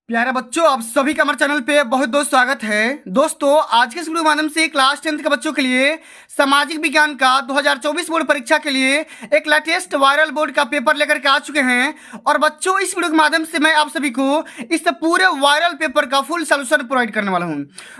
प्यारे बच्चों, आप सभी का हमारे चैनल पे बहुत बहुत स्वागत है। दोस्तों, आज के इस वीडियो के माध्यम से क्लास 10th के बच्चों के लिए सामाजिक विज्ञान का 2024 बोर्ड परीक्षा के लिए एक लेटेस्ट वायरल बोर्ड का पेपर लेकर के आ चुके हैं। और बच्चों, इस वीडियो के माध्यम से मैं आप सभी को इस पूरे वायरल पेपर का फुल सोल्यूशन प्रोवाइड करने वाला हूँ।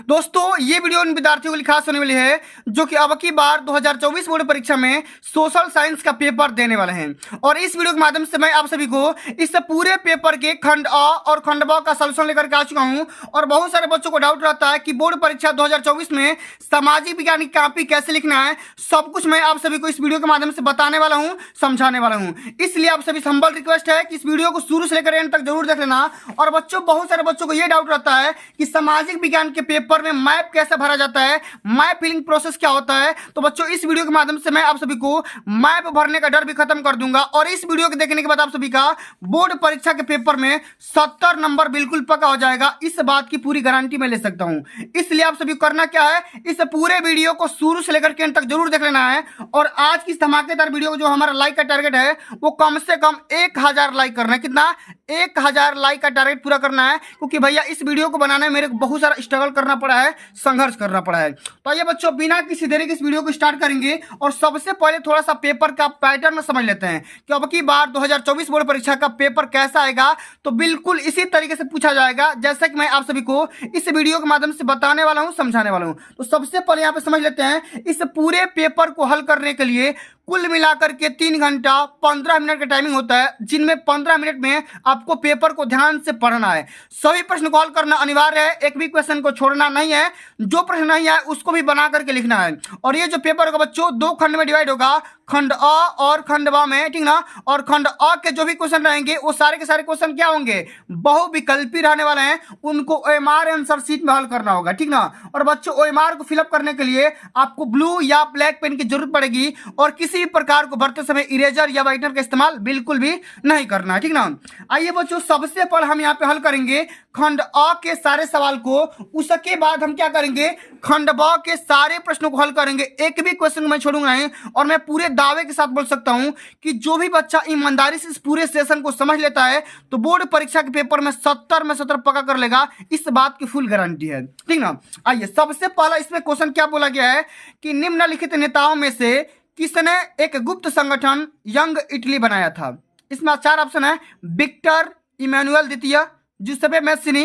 दोस्तों, ये वीडियो उन विद्यार्थियों के लिए खास होने वाली है जो कि अब की बार 2024 बोर्ड परीक्षा में सोशल साइंस का पेपर देने वाले हैं। और इस वीडियो के माध्यम से मैं आप सभी को इस पूरे पेपर के खंड अ और खंड ब का सॉल्यूशन लेकर के आ चुका हूं। और बहुत सारे बच्चों को डाउट रहता है कि बोर्ड परीक्षा 2024 में सामाजिक विज्ञान की कॉपी कैसे लिखना है। सब कुछ मैं आप सभी को इस वीडियो के माध्यम से बताने वाला हूं, समझाने वाला हूं। इसलिए आप सभी से हम्बल रिक्वेस्ट है कि इस वीडियो को शुरू से लेकर एंड तक जरूर देख लेना। और बच्चों, बहुत सारे बच्चों को यह डाउट रहता है कि सामाजिक विज्ञान के पेपर में मैप कैसे भरा जाता है, मैप फिलिंग प्रोसेस क्या होता है। तो बच्चों, इस वीडियो के माध्यम से मैं आप सभी को मैप भरने का डर भी खत्म कर दूंगा। और इस वीडियो को देखने के बाद आप सभी का बोर्ड परीक्षा के पेपर में 70 नंबर बिल्कुल पक्का हो जाएगा। इस बात की पूरी गारंटी मैं ले सकता हूं। इसलिए आप सभी करना क्या है, इस पूरे वीडियो को शुरू से लेकर के अंत तक जरूर देख लेना है। और आज की धमाकेदार वीडियो को जो हमारा लाइक का टारगेट है वो कम से कम 1000 लाइक करना है। कितना? 1000 लाइक का टारगेट पूरा करना है, क्योंकि भैया इस वीडियो को बनाने में मेरे को बहुत सारा स्ट्रगल करना पड़ा है, संघर्ष करना पड़ा है। तो ये बच्चों, बिना किसी देरी के इस वीडियो को स्टार्ट करेंगे। और सबसे पहले थोड़ा सा पेपर का पैटर्न समझ लेते हैं कि अब की बार 2024 बोर्ड परीक्षा का पेपर कैसा आएगा। तो बिल्कुल इसी तरीके से पूछा जाएगा जैसा कि मैं आप सभी को इस वीडियो के माध्यम से बताने वाला हूं, समझाने वाला हूं। तो सबसे पहले यहां पे समझ लेते हैं, इस पूरे पेपर को हल करने के लिए कुल मिलाकर के 3 घंटा 15 मिनट का टाइमिंग होता है, जिनमें 15 मिनट में आपको पेपर को ध्यान से पढ़ना है। सभी प्रश्न को हल करना अनिवार्य है, एक भी क्वेश्चन को छोड़ना नहीं है। जो प्रश्न नहीं है उसको भी बना करके लिखना है। और ये जो पेपर होगा बच्चों, 2 खंड में डिवाइड होगा, खंड अ और खंड ब में, ठीक ना। और खंड अ के जो भी क्वेश्चन रहेंगे वो सारे के सारे क्वेश्चन क्या होंगे, बहुविकल्पी रहने वाले हैं। उनको ओएमआर आंसर शीट में हल करना होगा, ठीक ना। और बच्चों, ओएमआर को फिलअप करने के लिए आपको ब्लू या ब्लैक पेन की जरूरत पड़ेगी। और किसी भी प्रकार को भरते समय इरेजर या व्हाइटनर का इस्तेमाल बिल्कुल भी नहीं करना है, ठीक ना। आइए बच्चों, सबसे पहले हम यहाँ पे हल करेंगे खंड अ के सारे सवाल को। उसके बाद हम क्या करेंगे, खंड ब के सारे प्रश्नों को हल करेंगे। एक भी क्वेश्चन मैं छोड़ूंगा नहीं। और मैं पूरे दावे के साथ बोल सकता हूं कि जो भी बच्चा ईमानदारी से इस पूरे सेशन को समझ लेता है तो बोर्ड परीक्षा के पेपर में 70 में 70 पक्का कर लेगा। इस बात की फुल गारंटी है, ठीक ना। आइए, सबसे पहला इसमें क्वेश्चन क्या बोला गया है कि निम्नलिखित नेताओं में से किसने एक गुप्त संगठन यंग इटली बनाया था। इसमें 4 ऑप्शन है, विक्टर इमैनुअल द्वितीय, जुसेपे मैस्सिनी,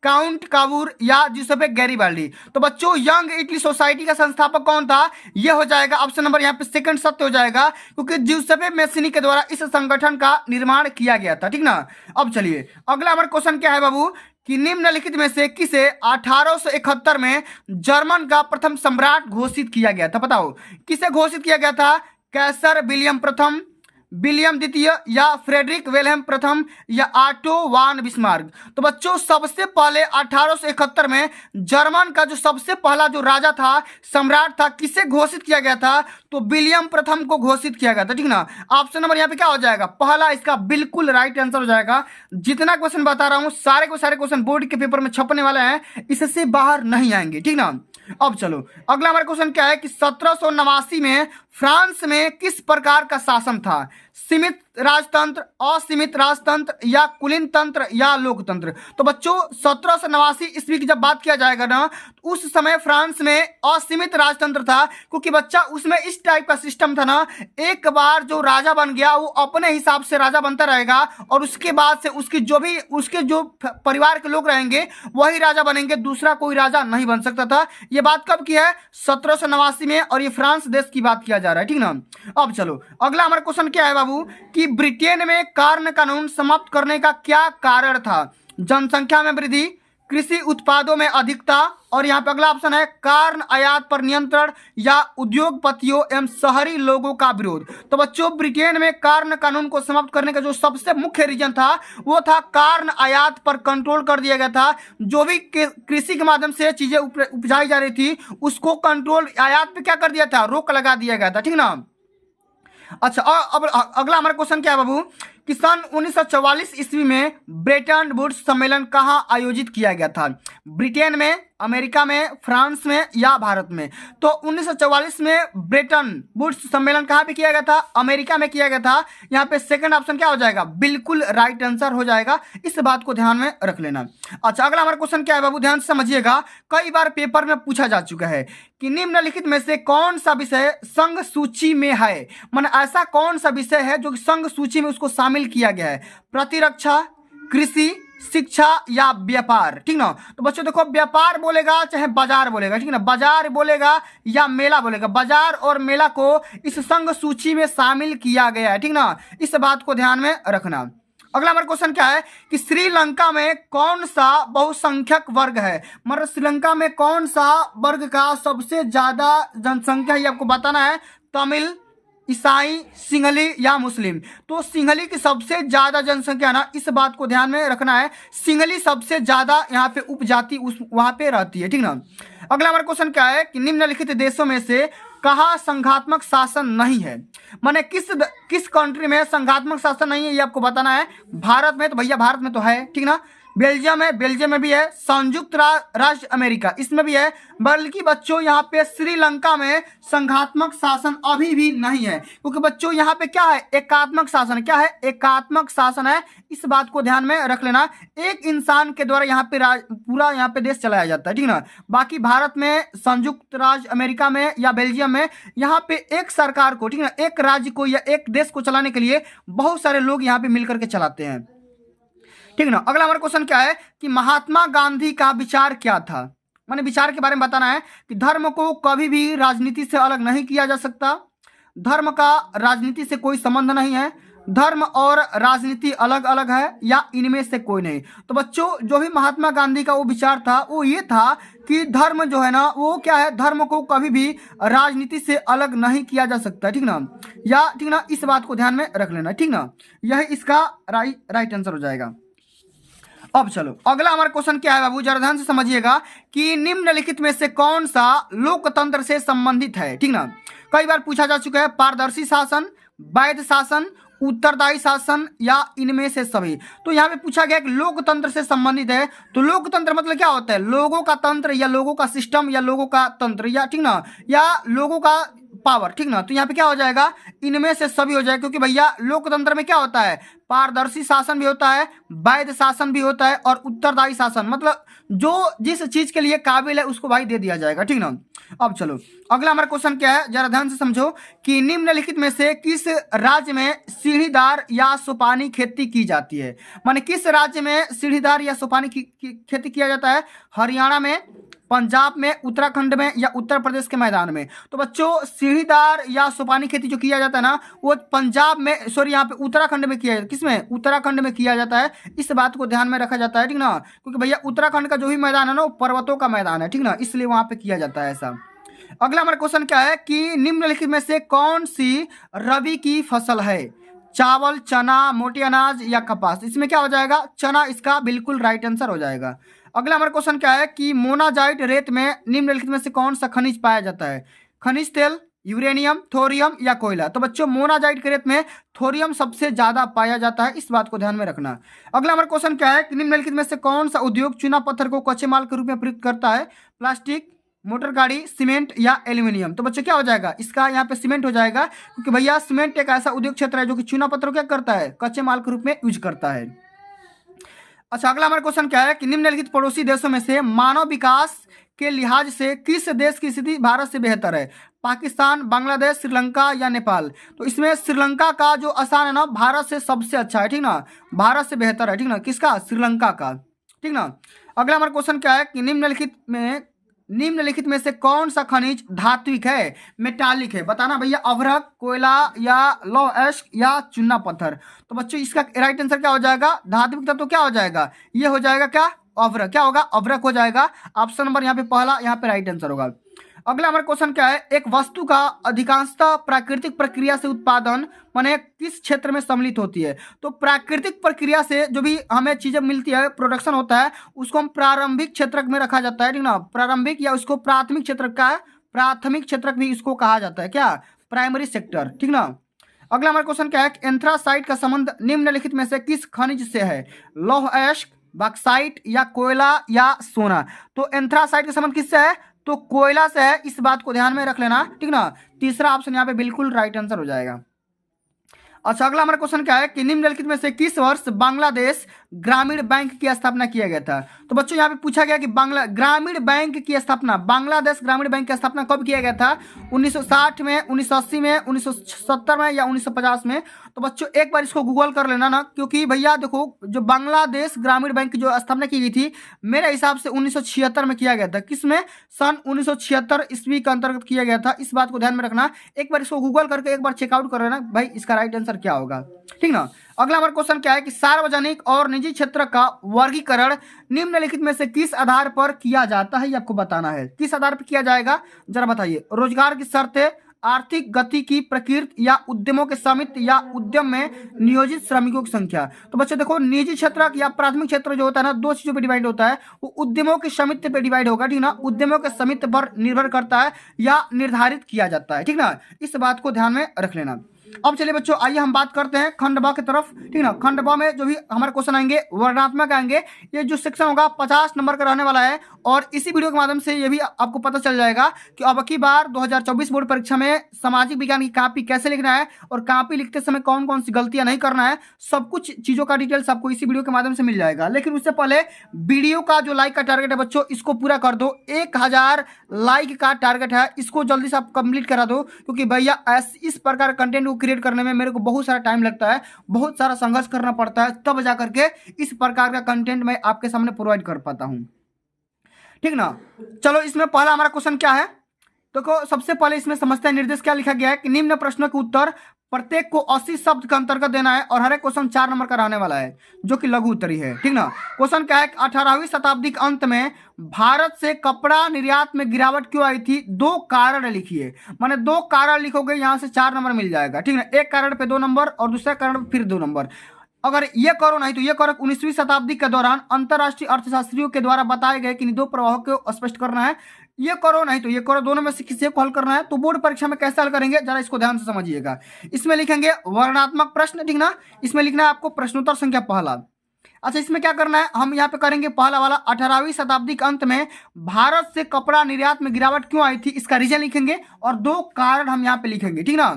काउंट काबूर या जुसेपे गैरिबाल्डी। तो बच्चों, यंग इटली सोसाइटी का संस्थापक कौन था? यह हो जाएगा ऑप्शन नंबर यहाँ पे सेकंड सत्य हो जाएगा, क्योंकि जुसेपे मैस्सिनी के द्वारा इस संगठन का निर्माण किया गया था, ठीक ना। अब चलिए, अगला हमारा क्वेश्चन क्या है बाबू कि निम्नलिखित में से किसे 1871 में जर्मन का प्रथम सम्राट घोषित किया गया था। बताओ किसे घोषित किया गया था? कैसर विलियम प्रथम, विलियम द्वितीय, या फ्रेडरिक विल्हेम प्रथम, या ऑटो वान बिस्मार्क। तो बच्चों, सबसे पहले 1871 में जर्मन का जो सबसे पहला जो राजा था, सम्राट था, किसे घोषित किया गया था? तो विलियम प्रथम को घोषित किया गया था, ठीक ना। ऑप्शन नंबर यहाँ पे क्या हो जाएगा? पहला इसका बिल्कुल राइट आंसर हो जाएगा। जितना क्वेश्चन बता रहा हूं सारे के सारे क्वेश्चन बोर्ड के पेपर में छपने वाले हैं, इससे बाहर नहीं आएंगे, ठीक ना। अब चलो, अगला हमारा क्वेश्चन क्या है कि 1789 में फ्रांस में किस प्रकार का शासन था? सीमित राजतंत्र, असीमित राजतंत्र, या कुलीन तंत्र, या लोकतंत्र। तो बच्चों, 1789 ईस्वी की जब बात किया जाएगा ना, तो उस समय फ्रांस में असीमित राजतंत्र था, क्योंकि बच्चा उसमें इस टाइप का सिस्टम था ना, एक बार जो राजा बन गया वो अपने हिसाब से राजा बनता रहेगा। और उसके बाद से उसके जो परिवार के लोग रहेंगे वही राजा बनेंगे, दूसरा कोई राजा नहीं बन सकता था। ये बात कब की है? 1789 में। और ये फ्रांस देश की बात किया जा रहा है, ठीक ना। अब चलो, अगला हमारा क्वेश्चन क्या है बाबू कि ब्रिटेन में कार्न कानून समाप्त करने का क्या कारण था? जनसंख्या में वृद्धि, कृषि उत्पादों में अधिकता, और यहाँ पे अगला ऑप्शन है कार्न आयात पर नियंत्रण, या उद्योगपतियों एवं शहरी लोगों का विरोध। तो बच्चों, ब्रिटेन में कार्न कानून को समाप्त करने का जो सबसे मुख्य रीजन था वो था कार्न आयात पर कंट्रोल कर दिया गया था। जो भी कृषि के माध्यम से चीजें उपजाई जा रही थी उसको कंट्रोल, आयात पे क्या कर दिया था? रोक लगा दिया गया था, ठीक ना। अच्छा, अब अगला हमारा क्वेश्चन क्या है बाबू कि सन 1944 ईस्वी में ब्रेटन वुड्स सम्मेलन कहाँ आयोजित किया गया था? ब्रिटेन में, अमेरिका में, फ्रांस में या भारत में? तो 1944 में ब्रेटन वुड्स सम्मेलन कहाँ पे किया गया था? अमेरिका में किया गया था। यहाँ पे सेकंड ऑप्शन क्या हो जाएगा? बिल्कुल राइट आंसर हो जाएगा। इस बात को ध्यान में रख लेना। अच्छा, अगला हमारा क्वेश्चन क्या है बाबू, ध्यान से समझिएगा। कई बार पेपर में पूछा जा चुका है कि निम्नलिखित में से कौन सा विषय संघ सूची में है? माने ऐसा कौन सा विषय है जो संघ सूची में उसको शामिल किया गया है? प्रतिरक्षा, कृषि, शिक्षा या व्यापार? ठीक ना। तो बच्चों देखो, व्यापार बोलेगा चाहे बाजार बोलेगा, ठीक ना, बाजार बोलेगा या मेला बोलेगा, बाजार और मेला को इस संघ सूची में शामिल किया गया है। ठीक ना, इस बात को ध्यान में रखना। अगला हमारा क्वेश्चन क्या है कि श्रीलंका में कौन सा बहुसंख्यक वर्ग है? मतलब श्रीलंका में कौन सा वर्ग का सबसे ज्यादा जनसंख्या, ये आपको बताना है। तमिल, ईसाई, सिंहली या मुस्लिम? तो सिंहली की सबसे ज्यादा जनसंख्या ना, इस बात को ध्यान में रखना है। सिंहली सबसे ज्यादा यहाँ पे उपजाति उस वहां पे रहती है। ठीक ना। अगला हमारा क्वेश्चन क्या है कि निम्नलिखित देशों में से कहाँ संघात्मक शासन नहीं है? माने किस कंट्री में संघात्मक शासन नहीं है, ये आपको बताना है। भारत में तो भैया भारत में तो है, ठीक ना। बेल्जियम है, बेल्जियम में भी है। संयुक्त राज्य अमेरिका, इसमें भी है। बल्कि बच्चों यहाँ पे श्रीलंका में संघात्मक शासन अभी भी नहीं है, क्योंकि बच्चों यहाँ पे क्या है? एकात्मक शासन। क्या है? एकात्मक शासन है। इस बात को ध्यान में रख लेना। एक इंसान के द्वारा यहाँ पे पूरा यहाँ पे देश चलाया जाता है, ठीक ना। बाकी भारत में, संयुक्त राज्य अमेरिका में या बेल्जियम में यहाँ पे एक सरकार को, ठीक ना, एक राज्य को या एक देश को चलाने के लिए बहुत सारे लोग यहाँ पे मिलकर के चलाते हैं, ठीक ना। अगला हमारा क्वेश्चन क्या है कि महात्मा गांधी का विचार क्या था? माने विचार के बारे में बताना है कि धर्म को कभी भी राजनीति से अलग नहीं किया जा सकता, धर्म का राजनीति से कोई संबंध नहीं है, धर्म और राजनीति अलग अलग है, या इनमें से कोई नहीं। तो बच्चों जो भी महात्मा गांधी का वो विचार था वो ये था कि धर्म जो है ना वो क्या है, धर्म को कभी भी राजनीति से अलग नहीं किया जा सकता, ठीक ना, या ठीक ना, इस बात को ध्यान में रख लेना, ठीक ना। यह इसका राइट आंसर हो जाएगा। अब चलो अगला हमारा क्वेश्चन क्या है बाबू, जरा ध्यान से समझिएगा कि निम्नलिखित में से कौन सा लोकतंत्र से संबंधित है? ठीक ना, कई बार पूछा जा चुका है। पारदर्शी शासन, वैध शासन, उत्तरदायी शासन या इनमें से सभी? तो यहाँ पे पूछा गया कि लोकतंत्र से संबंधित है। तो लोकतंत्र मतलब क्या होता है? लोगों का तंत्र या लोगों का सिस्टम या लोगों का तंत्र, या ठीक ना, या लोगों का पावर, ठीक ना। तो यहाँ पे क्या हो जाएगा? इनमें से सभी हो जाएगा, क्योंकि भैया लोकतंत्र में क्या होता है? पारदर्शी शासन भी होता है, वैध शासन भी होता है, और उत्तरदायी शासन, मतलब जो जिस चीज के लिए काबिल है उसको भाई दे दिया जाएगा, ठीक ना। अब चलो अगला हमारा क्वेश्चन क्या है, जरा ध्यान से समझो कि निम्नलिखित में से किस राज्य में सीढ़ीदार या सोपानी खेती की जाती है? माने किस राज्य में सीढ़ीदार या सोपानी की खेती किया जाता है? हरियाणा में, पंजाब में, उत्तराखंड में या उत्तर प्रदेश के मैदान में? तो बच्चों सीढ़ीदार या सोपानी खेती जो किया जाता है ना वो पंजाब में, सॉरी यहाँ पे उत्तराखंड में किया जाता है। किसमें? उत्तराखंड में किया जाता है। इस बात को ध्यान में रखा जाता है, ठीक ना, क्योंकि भैया उत्तराखंड का जो भी मैदान है ना वो पर्वतों का मैदान है, ठीक ना, इसलिए वहां पे किया जाता है ऐसा। अगला हमारा क्वेश्चन क्या है कि निम्नलिखित में से कौन सी रबी की फसल है? चावल, चना, मोटे अनाज या कपास? इसमें क्या हो जाएगा? चना इसका बिल्कुल राइट आंसर हो जाएगा। अगला हमारा क्वेश्चन क्या है कि मोनाजाइट रेत में निम्नलिखित में से कौन सा खनिज पाया जाता है? खनिज तेल, यूरेनियम, थोरियम या कोयला? तो बच्चों मोनाजाइट के रेत में थोरियम सबसे ज्यादा पाया जाता है, इस बात को ध्यान में रखना। अगला हमारा क्वेश्चन क्या है कि निम्नलिखित में से कौन सा उद्योग चूना पत्थर को कच्चे माल के रूप में प्रयुक्त करता है? प्लास्टिक, मोटर गाड़ी, सीमेंट या एल्यूमिनियम? तो बच्चों क्या हो जाएगा? इसका यहाँ पे सीमेंट हो जाएगा, क्योंकि भैया सीमेंट एक ऐसा उद्योग क्षेत्र है जो कि चूना पत्थर को क्या करता है? कच्चे माल के रूप में यूज करता है। अच्छा अगला हमारा क्वेश्चन क्या है कि निम्नलिखित पड़ोसी देशों में से मानव विकास के लिहाज से किस देश की स्थिति भारत से बेहतर है? पाकिस्तान, बांग्लादेश, श्रीलंका या नेपाल? तो इसमें श्रीलंका का जो स्थान है ना भारत से सबसे अच्छा है, ठीक ना, भारत से बेहतर है, ठीक ना, किसका? श्रीलंका का, ठीक ना। अगला हमारा क्वेश्चन क्या है कि निम्नलिखित में से कौन सा खनिज धात्विक है, मेटालिक है? बताना भैया, अभ्रक, कोयला या लौह अयस्क या चूना पत्थर? तो बच्चों इसका राइट आंसर क्या हो जाएगा? धात्विक तत्व क्या हो जाएगा? ये हो जाएगा क्या? अभ्रक। क्या होगा? अभ्रक हो जाएगा। ऑप्शन नंबर यहाँ पे पहला, यहाँ पे राइट आंसर होगा। अगला हमारा क्वेश्चन क्या है, एक वस्तु का अधिकांशतः प्राकृतिक प्रक्रिया से उत्पादन माने किस क्षेत्र में सम्मिलित होती है? तो प्राकृतिक प्रक्रिया से जो भी हमें चीजें मिलती है, प्रोडक्शन होता है, उसको हम प्रारंभिक क्षेत्रक में रखा जाता है, ठीक ना, प्रारंभिक, या उसको प्राथमिक क्षेत्रक का प्राथमिक क्षेत्रक भी इसको कहा जाता है, क्या? प्राइमरी सेक्टर, ठीक ना। अगला हमारा क्वेश्चन क्या है, एंथ्रासाइट का संबंध निम्नलिखित में से किस खनिज से है? लौह अयस्क, बॉक्साइट या कोयला या सोना। तो एंथ्रासाइट का संबंध किससे है? तो कोयला से है। इस बात को ध्यान में रख लेना, ठीक ना। तीसरा ऑप्शन यहाँ पे बिल्कुल राइट आंसर हो जाएगा। अच्छा, अगला हमारा क्वेश्चन क्या है कि निम्नलिखित में से किस वर्ष बांग्लादेश ग्रामीण बैंक की स्थापना किया गया था? तो बच्चों यहाँ पे पूछा गया कि ग्रामीण बैंक की स्थापना, बांग्लादेश ग्रामीण बैंक की स्थापना कब किया गया था? 1960 में, 1980 में, 1970 में या 1950 में? तो बच्चों एक बार इसको गूगल कर लेना ना, क्योंकि भैया देखो जो बांग्लादेश ग्रामीण बैंक की जो स्थापना की गई थी मेरे हिसाब से 1976 में किया गया था। किसमें? सन 1976 ईस्वी के अंतर्गत किया गया था। इस बात को ध्यान में रखना। एक बार इसको गूगल करके एक बार चेकआउट कर लेना भाई, इसका राइट आंसर क्या होगा, ठीक ना। अगला हमारा क्वेश्चन क्या है कि सार्वजनिक और निजी क्षेत्र का वर्गीकरण निम्नलिखित में से किस आधार पर किया जाता है? ये आपको बताना है। किस आधार पर किया जाएगा जरा बताइए। रोजगार की शर्तें, आर्थिक गति की प्रकृति या उद्यमों के स्वामित्व या उद्यम में नियोजित श्रमिकों की संख्या। तो बच्चे देखो निजी क्षेत्र या प्राथमिक क्षेत्र जो होता है ना, दो चीजों पर डिवाइड होता है। वो उद्यमों के स्वामित्व पे डिवाइड होगा, ठीक ना। उद्यमों के स्वामित्व पर निर्भर करता है या निर्धारित किया जाता है, ठीक ना। इस बात को ध्यान में रख लेना। अब चलिए बच्चों आइए हम बात करते हैं खंड ब की तरफ, ठीक ना। खंड ब में जो भी हमारे क्वेश्चन आएंगे वर्णनात्मक आएंगे। ये जो सेक्शन होगा 50 नंबर का रहने वाला है और इसी वीडियो के माध्यम से ये भी आपको पता चल जाएगा कि अब की बार 2024 बोर्ड परीक्षा में सामाजिक विज्ञान की कॉपी कैसे लिखना है और कॉपी लिखते समय कौन कौन सी गलतियां नहीं करना है। सब कुछ चीजों का डिटेल्स आपको इसी वीडियो के माध्यम से मिल जाएगा। लेकिन उससे पहले वीडियो का जो लाइक का टारगेट है बच्चों, इसको पूरा कर दो। 1000 लाइक का टारगेट है, इसको जल्दी से आप कंप्लीट करा दो, क्योंकि भैया इस प्रकार कंटेंट को क्रिएट करने में मेरे को बहुत सारा टाइम लगता है, बहुत सारा संघर्ष करना पड़ता है, तब जाकर के इस प्रकार का कंटेंट मैं आपके सामने प्रोवाइड कर पाता हूं, ठीक ना। चलो इसमें पहला हमारा क्वेश्चन क्या है, देखो सबसे पहले इसमें समझते हैं निर्देश क्या लिखा गया है कि निम्न प्रश्नों के उत्तर प्रत्येक को 80 शब्द के अंतर्गत देना है और हर एक क्वेश्चन 4 नंबर का रहने वाला है, जो कि लघु उत्तरी है, ठीक ना। क्वेश्चन क्या है, 18वीं शताब्दी के अंत में भारत से कपड़ा निर्यात में गिरावट क्यों आई थी? 2 कारण लिखिए, माने 2 कारण लिखोगे यहां से 4 नंबर मिल जाएगा, ठीक ना। एक कारण पे 2 नंबर और दूसरा कारण पे फिर 2 नंबर। अगर ये करो नहीं तो ये करो। 19वीं शताब्दी के दौरान अंतरराष्ट्रीय अर्थशास्त्रियों के द्वारा बताए गए कि 2 प्रवाहों को स्पष्ट करना है। ये करो नहीं तो ये करो, दोनों में से किसी को हल करना है। तो बोर्ड परीक्षा में कैसे हल करेंगे जरा इसको ध्यान से समझिएगा। इसमें लिखेंगे वर्णनात्मक प्रश्न, ठीक ना। इसमें लिखना है आपको प्रश्नोत्तर संख्या पहला। अच्छा इसमें क्या करना है, हम यहाँ पे करेंगे पहला वाला 18वीं शताब्दी के अंत में भारत से कपड़ा निर्यात में गिरावट क्यों आई थी, इसका रीजन लिखेंगे और 2 कारण हम यहाँ पे लिखेंगे, ठीक ना।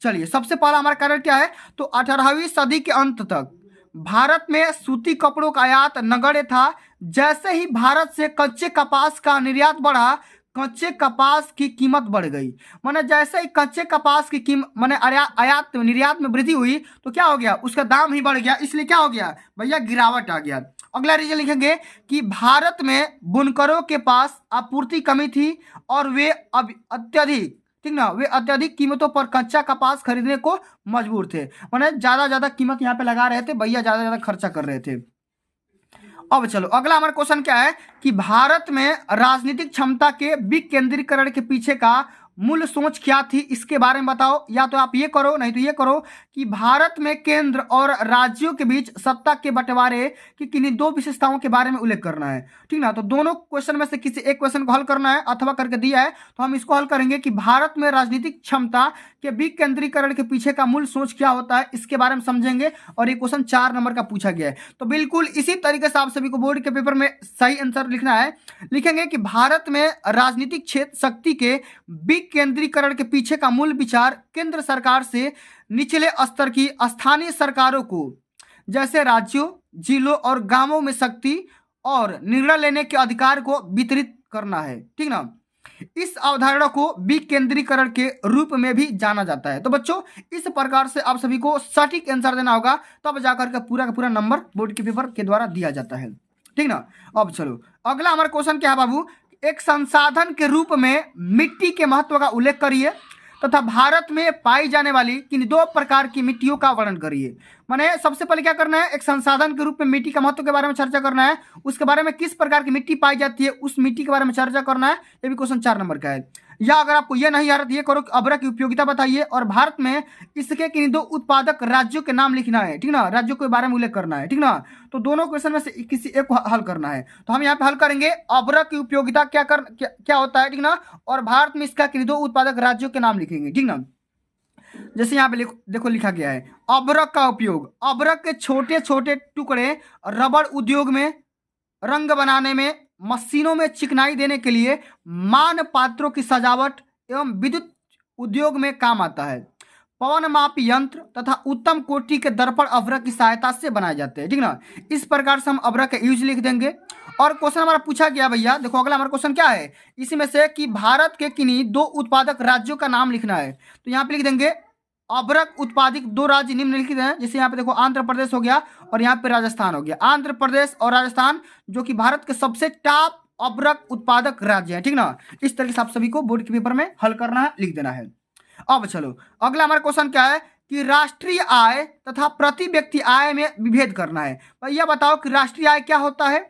चलिए सबसे पहला हमारा कारण क्या है, तो 18वीं सदी के अंत तक भारत में सूती कपड़ों का आयात नगण्य था। जैसे ही भारत से कच्चे कपास का निर्यात बढ़ा, कच्चे कपास की कीमत बढ़ गई। माने जैसे ही कच्चे कपास की कीमत माने आयात निर्यात में वृद्धि हुई तो क्या हो गया, उसका दाम ही बढ़ गया, इसलिए क्या हो गया भैया, गिरावट आ गया। अगला रीजन लिखेंगे कि भारत में बुनकरों के पास आपूर्ति कमी थी और वे अब अत्यधिक, ठीक ना, वे अत्यधिक कीमतों पर कच्चा कपास खरीदने को मजबूर थे। माने ज्यादा कीमत यहाँ पे लगा रहे थे, भैया ज्यादा खर्चा कर रहे थे। अब चलो अगला हमारा क्वेश्चन क्या है कि भारत में राजनीतिक क्षमता के विकेंद्रीकरण के पीछे का मूल सोच क्या थी, इसके बारे में बताओ। या तो आप ये करो नहीं तो ये करो कि भारत में केंद्र और राज्यों के बीच सत्ता के बंटवारे की किन्हीं 2 विशेषताओं के बारे में उल्लेख करना है, ठीक ना। तो दोनों क्वेश्चन में से किसी एक क्वेश्चन को हल करना है, अथवा करके दिया है तो हम इसको हल करेंगे कि भारत में राजनीतिक क्षमता के विकेंद्रीकरण के पीछे का मूल सोच क्या होता है, इसके बारे में समझेंगे। और ये क्वेश्चन 4 नंबर का पूछा गया है। तो बिल्कुल इसी तरीके से आप सभी को बोर्ड के पेपर में सही आंसर लिखना है। लिखेंगे कि भारत में राजनीतिक क्षेत्र शक्ति के केंद्रीकरण के पीछे का मूल विचार केंद्र सरकार से निचले स्तर की स्थानीय सरकारों को, जैसे राज्यों, जिलों और गांवों में शक्ति और निर्णय लेने के अधिकार को वितरित करना है, ठीक ना। इस अवधारणा को विकेंद्रीकरण के रूप में भी जाना जाता है। तो बच्चों इस प्रकार से आप सभी को सटीक आंसर देना होगा, तब जाकर के पूरा का पूरा नंबर बोर्ड के पेपर के द्वारा दिया जाता है, ठीक ना। अब चलो अगला हमारा क्वेश्चन क्या है बाबू, एक संसाधन के रूप में मिट्टी के महत्व का उल्लेख करिए तथा भारत में पाई जाने वाली किन 2 प्रकार की मिट्टियों का वर्णन करिए। माने सबसे पहले क्या करना है, एक संसाधन के रूप में मिट्टी का महत्व के बारे में चर्चा करना है, उसके बारे में किस प्रकार की मिट्टी पाई जाती है उस मिट्टी के बारे में चर्चा करना है। ये भी क्वेश्चन 4 नंबर का है। या अगर आपको ये नहीं आ रहा तो ये करो कि अभ्रक की उपयोगिता बताइए और भारत में इसके किन 2 उत्पादक राज्यों के नाम लिखना है, ठीक ना, राज्यों के बारे में उल्लेख करना है, ठीक ना। तो दोनों क्वेश्चन में से किसी एक को हल करना है। तो हम यहाँ पे हल करेंगे अभ्रक की उपयोगिता क्या होता है, ठीक ना, और भारत में इसका किन 2 उत्पादक राज्यों के नाम लिखेंगे, ठीक ना। जैसे यहाँ पे देखो लिखा गया है, अभ्रक का उपयोग, अभ्रक के छोटे छोटे टुकड़े रबड़ उद्योग में, रंग बनाने में, मशीनों में चिकनाई देने के लिए, मान पात्रों की सजावट एवं विद्युत उद्योग में काम आता है। पवन मापी यंत्र तथा उत्तम कोटि के दर्पण अभ्रक की सहायता से बनाए जाते हैं, ठीक ना। इस प्रकार से हम अभ्रक का यूज लिख देंगे। और क्वेश्चन हमारा पूछा गया भैया, देखो अगला हमारा क्वेश्चन क्या है, इसी में से कि भारत के किन्हीं दो उत्पादक राज्यों का नाम लिखना है। तो यहाँ पे लिख देंगे अभ्रक उत्पादित दो राज्य निम्नलिखित हैं। जैसे यहाँ पे देखो आंध्र प्रदेश हो गया और यहाँ पे राजस्थान हो गया। आंध्र प्रदेश और राजस्थान जो कि भारत के सबसे टॉप अभ्रक उत्पादक राज्य है, ठीक ना। इस तरह से आप सभी को बोर्ड के पेपर में हल करना है, लिख देना है। अब चलो अगला हमारा क्वेश्चन क्या है कि राष्ट्रीय आय तथा प्रति व्यक्ति आय में विभेद करना है। भैया बताओ कि राष्ट्रीय आय क्या होता है,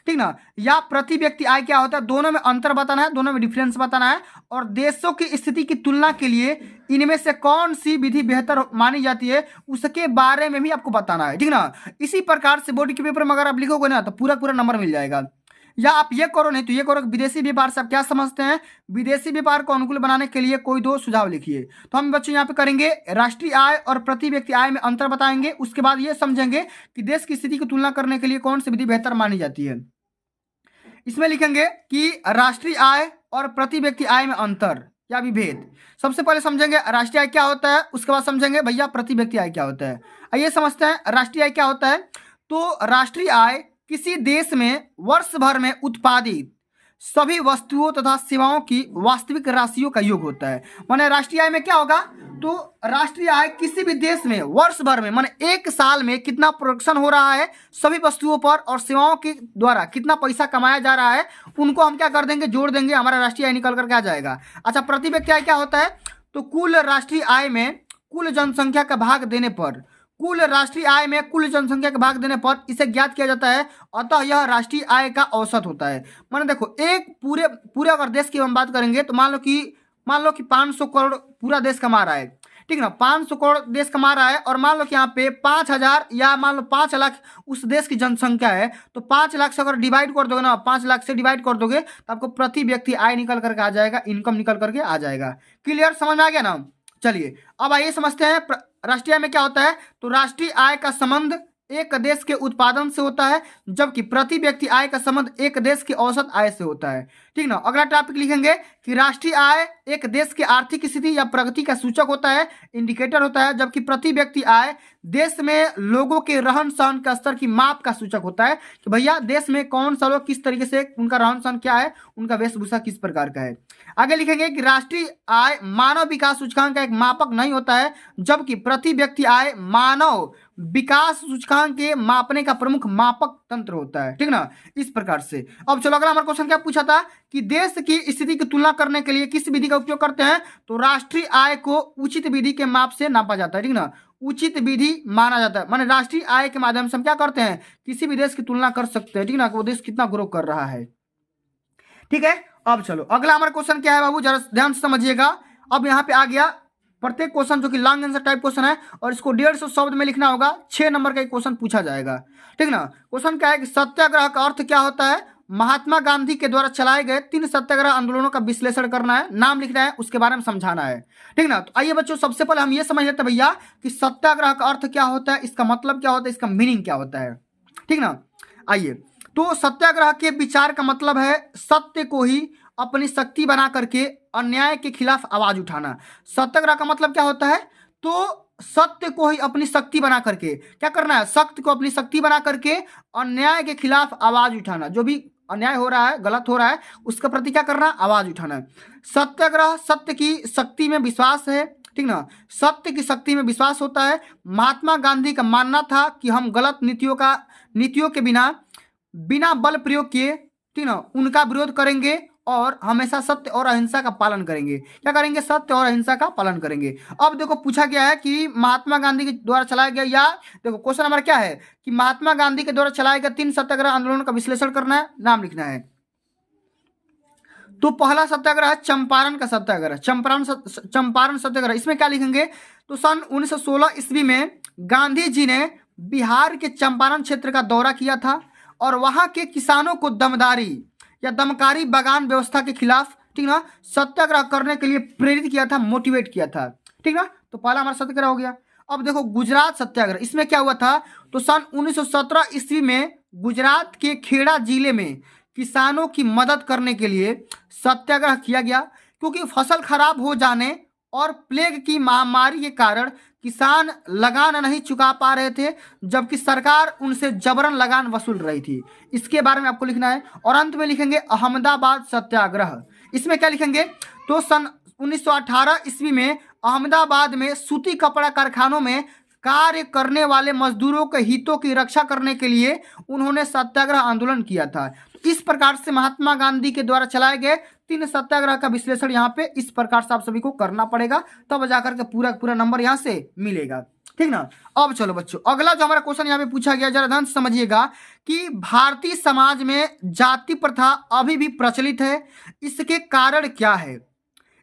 ठीक ना, या प्रति व्यक्ति आय क्या होता है। दोनों में अंतर बताना है, दोनों में डिफरेंस बताना है, और देशों की स्थिति की तुलना के लिए इनमें से कौन सी विधि बेहतर मानी जाती है उसके बारे में भी आपको बताना है, ठीक ना। इसी प्रकार से बोर्ड के पेपर में अगर आप लिखोगे ना तो पूरा पूरा नंबर मिल जाएगा। या आप ये करो, नहीं तो ये करो, विदेशी व्यापार से आप क्या समझते हैं, विदेशी व्यापार को अनुकूल बनाने के लिए कोई दो सुझाव लिखिए। तो हम बच्चों यहाँ पे करेंगे राष्ट्रीय आय और प्रति व्यक्ति आय में अंतर बताएंगे, उसके बाद ये समझेंगे कि देश की स्थिति की तुलना करने के लिए कौन सी विधि बेहतर मानी जाती है। इसमें लिखेंगे कि राष्ट्रीय आय और प्रति व्यक्ति आय में अंतर या विभेद। सबसे पहले समझेंगे राष्ट्रीय आय क्या होता है, उसके बाद समझेंगे भैया प्रति व्यक्ति आय क्या होता है। आइए समझते हैं राष्ट्रीय आय क्या होता है। तो राष्ट्रीय आय किसी देश में वर्ष भर में उत्पादित सभी वस्तुओं तथा सेवाओं की वास्तविक राशियों का योग होता है। माने राष्ट्रीय आय में क्या होगा, तो राष्ट्रीय आय किसी भी देश में वर्ष भर में माने एक साल में कितना प्रोडक्शन हो रहा है सभी वस्तुओं पर और सेवाओं के द्वारा कितना पैसा कमाया जा रहा है, उनको हम क्या कर देंगे, जोड़ देंगे, हमारा राष्ट्रीय आय निकल करके आ जाएगा। अच्छा, प्रति व्यक्ति आय क्या होता है, तो कुल राष्ट्रीय आय में कुल जनसंख्या का भाग देने पर, कुल राष्ट्रीय आय में कुल जनसंख्या का भाग देने पर इसे ज्ञात किया जाता है। अतः यह राष्ट्रीय आय का औसत होता है। माने देखो एक पूरे अगर देश की हम बात करेंगे तो मान लो कि 500 करोड़ पूरा देश कमा रहा है, ठीक ना, 500 करोड़ देश कमा रहा है, और मान लो कि यहाँ पे 5,000 या मान लो 5 लाख उस देश की जनसंख्या है, तो 5 लाख से अगर डिवाइड कर दोगे ना, 5 लाख से डिवाइड कर दोगे तो आपको प्रति व्यक्ति आय निकल करके आ जाएगा, इनकम निकल करके आ जाएगा। क्लियर, समझ में आ गया ना। चलिए अब आइए समझते हैं राष्ट्रीय आय में क्या होता है। तो राष्ट्रीय आय का संबंध एक देश के उत्पादन से होता है, जबकि प्रति व्यक्ति आय का संबंध एक देश की औसत आय से होता है, ठीक ना। अगला टॉपिक लिखेंगे कि राष्ट्रीय आय एक देश की आर्थिक स्थिति या प्रगति का सूचक होता है, इंडिकेटर होता है, जबकि प्रति व्यक्ति आय देश में लोगों के रहन सहन का स्तर की माप का सूचक होता है कि भैया देश में कौन सा लोग किस तरीके से, उनका रहन सहन क्या है, उनका वेशभूषा किस प्रकार का है। आगे लिखेंगे कि राष्ट्रीय आय मानव विकास सूचकांक का एक मापक नहीं होता है, जबकि प्रति व्यक्ति आय मानव विकास सूचकांक के मापने का प्रमुख मापक तंत्र होता है, ठीक ना। इस प्रकार से अब चलो अगला हमारा क्वेश्चन क्या पूछा था कि देश की स्थिति की तुलना करने के लिए किस विधि का उपयोग करते हैं। तो राष्ट्रीय आय को उचित विधि के माप से नापा जाता है, ठीक ना, उचित विधि माना जाता है। माने राष्ट्रीय आय के माध्यम से हम क्या करते हैं, किसी भी देश की तुलना कर सकते हैं, ठीक ना, वो देश कितना ग्रो कर रहा है, ठीक है। अब चलो अगला हमारा क्वेश्चन क्या है बाबू, जरा ध्यान से समझिएगा। अब यहाँ पे आ गया प्रत्येक क्वेश्चन जो कि लॉन्ग आंसर टाइप क्वेश्चन है, और इसको 150 शब्द में लिखना होगा, 6 नंबर का एक क्वेश्चन पूछा जाएगा, ठीक ना। क्वेश्चन क्या है कि सत्याग्रह का अर्थ क्या होता है। महात्मा गांधी के द्वारा चलाए गए 3 सत्याग्रह आंदोलनों का विश्लेषण करना है, नाम लिखना है, उसके बारे में समझाना है, ठीक ना। तो आइए बच्चों सबसे पहले हम ये समझ लेते हैं भैया कि सत्याग्रह का अर्थ क्या होता है, इसका मतलब क्या होता है, इसका मीनिंग क्या होता है, ठीक ना। आइए, तो सत्याग्रह के विचार का मतलब है सत्य को ही अपनी शक्ति बना करके अन्याय के खिलाफ आवाज उठाना। सत्याग्रह का मतलब क्या होता है, तो सत्य को ही अपनी शक्ति बना करके क्या करना है, सत्य को अपनी शक्ति बना करके अन्याय के खिलाफ आवाज उठाना। जो भी अन्याय हो रहा है, गलत हो रहा है, उसके प्रति क्या करना, आवाज उठाना है। सत्याग्रह सत्य की शक्ति में विश्वास है, ठीक ना, सत्य की शक्ति में विश्वास होता है। महात्मा गांधी का मानना था कि हम गलत नीतियों के बिना बल प्रयोग किए, ठीक ना, उनका विरोध करेंगे और हमेशा सत्य और अहिंसा का पालन करेंगे। क्या करेंगे, सत्य और अहिंसा का पालन करेंगे। अब देखो पूछा गया है कि महात्मा गांधी के द्वारा चलाया गया, या देखो क्वेश्चन हमारा क्या है कि महात्मा गांधी के द्वारा चलाए गए 3 सत्याग्रह आंदोलनों का विश्लेषण करना है, नाम लिखना है। तो पहला सत्याग्रह है चंपारण का सत्याग्रह, चंपारण सत्याग्रह। इसमें क्या लिखेंगे, तो सन 1916 ईस्वी में गांधी जी ने बिहार के चंपारण क्षेत्र का दौरा किया था और वहां के किसानों को दमदारी या दमकारी बागान व्यवस्था के खिलाफ, ठीक ना, सत्याग्रह करने के लिए प्रेरित किया था, मोटिवेट किया था, ठीक ना। तो पहला हमारा सत्याग्रह हो गया। अब देखो गुजरात सत्याग्रह, इसमें क्या हुआ था, तो सन 1917 ईस्वी में गुजरात के खेड़ा जिले में किसानों की मदद करने के लिए सत्याग्रह किया गया, क्योंकि फसल खराब हो जाने और प्लेग की महामारी के कारण किसान लगान नहीं चुका पा रहे थे, जबकि सरकार उनसे जबरन लगान वसूल रही थी। इसके बारे में आपको लिखना है। और अंत में लिखेंगे अहमदाबाद सत्याग्रह। इसमें क्या लिखेंगे, तो सन 1918 ईस्वी में अहमदाबाद में सूती कपड़ा कारखानों में कार्य करने वाले मजदूरों के हितों की रक्षा करने के लिए उन्होंने सत्याग्रह आंदोलन किया था। तो इस प्रकार से महात्मा गांधी के द्वारा चलाए गए 3 सत्याग्रह का विश्लेषण यहाँ पे इस प्रकार से आप सभी को करना पड़ेगा, तब जाकर के पूरा पूरा नंबर यहाँ से मिलेगा। ठीक ना। अब चलो बच्चों, अगला जो हमारा क्वेश्चन यहाँ पे पूछा गया, जरा ध्यान से समझिएगा कि भारतीय समाज में जाति प्रथा अभी भी प्रचलित है, इसके कारण क्या है,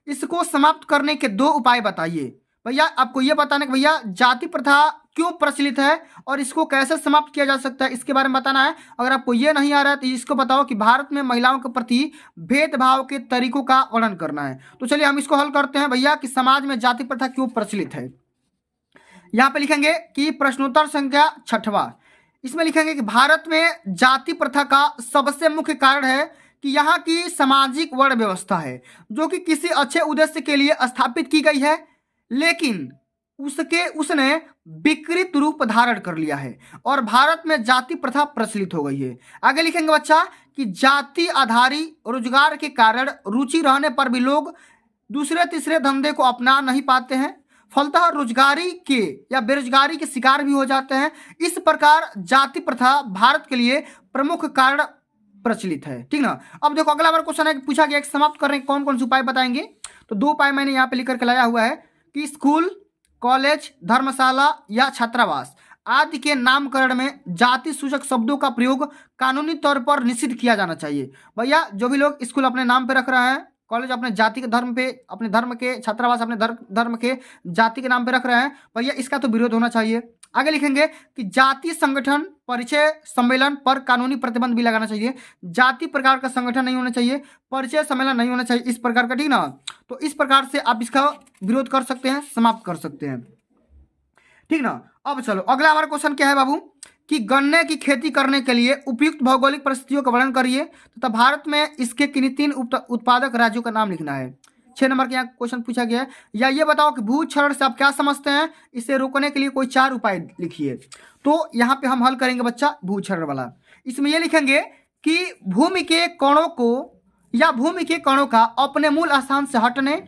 इसको समाप्त करने के 2 उपाय बताइए। भैया आपको ये बताना कि भैया जाति प्रथा क्यों प्रचलित है और इसको कैसे समाप्त किया जा सकता है, इसके बारे में बताना है। अगर आपको ये नहीं आ रहा है तो इसको बताओ कि भारत में महिलाओं के प्रति भेदभाव के तरीकों का वर्णन करना है। तो चलिए हम इसको हल करते हैं भैया कि समाज में जाति प्रथा क्यों प्रचलित है। यहाँ पे लिखेंगे कि प्रश्नोत्तर संख्या 6वां, इसमें लिखेंगे कि भारत में जाति प्रथा का सबसे मुख्य कारण है कि यहाँ की सामाजिक वर्ण व्यवस्था है, जो कि किसी अच्छे उद्देश्य के लिए स्थापित की गई है, लेकिन उसने विकृत रूप धारण कर लिया है और भारत में जाति प्रथा प्रचलित हो गई है। आगे लिखेंगे बच्चा कि जाति आधारित रोजगार के कारण रुचि रहने पर भी लोग दूसरे तीसरे धंधे को अपना नहीं पाते हैं, फलतः रोजगारी के या बेरोजगारी के शिकार भी हो जाते हैं। इस प्रकार जाति प्रथा भारत के लिए प्रमुख कारण प्रचलित है। ठीक ना। अब देखो अगला बार क्वेश्चन है, पूछा गया समाप्त करने के कौन कौन से उपाय बताएंगे। तो 2 उपाय मैंने यहाँ पे लिख करके लाया हुआ है कि स्कूल, कॉलेज, धर्मशाला या छात्रावास आदि के नामकरण में जाति सूचक शब्दों का प्रयोग कानूनी तौर पर निषिद्ध किया जाना चाहिए। भैया जो भी लोग स्कूल अपने नाम पे रख रहे हैं, कॉलेज अपने जाति के धर्म पे, अपने धर्म के, छात्रावास अपने धर्म के जाति के नाम पे रख रहे हैं, भैया इसका तो विरोध होना चाहिए। आगे लिखेंगे कि जाति संगठन, परिचय सम्मेलन पर कानूनी प्रतिबंध भी लगाना चाहिए। जाति प्रकार का संगठन नहीं होना चाहिए, परिचय सम्मेलन नहीं होना चाहिए, इस प्रकार का। ठीक ना। तो इस प्रकार से आप इसका विरोध कर सकते हैं, समाप्त कर सकते हैं। ठीक ना। अब चलो अगला हमारा क्वेश्चन क्या है बाबू कि गन्ने की खेती करने के लिए उपयुक्त भौगोलिक परिस्थितियों का वर्णन करिए तथा भारत में इसके किन्हीं 3 उत्पादक राज्यों का नाम लिखना है। 6 नंबर के यहाँ क्वेश्चन पूछा गया है। या ये बताओ कि भूक्षरण से आप क्या समझते हैं, इसे रोकने के लिए कोई 4 उपाय लिखिए। तो यहाँ पे हम हल करेंगे बच्चा भूक्षरण वाला। इसमें ये लिखेंगे कि भूमि के कणों को या भूमि के कणों का अपने मूल स्थान से हटने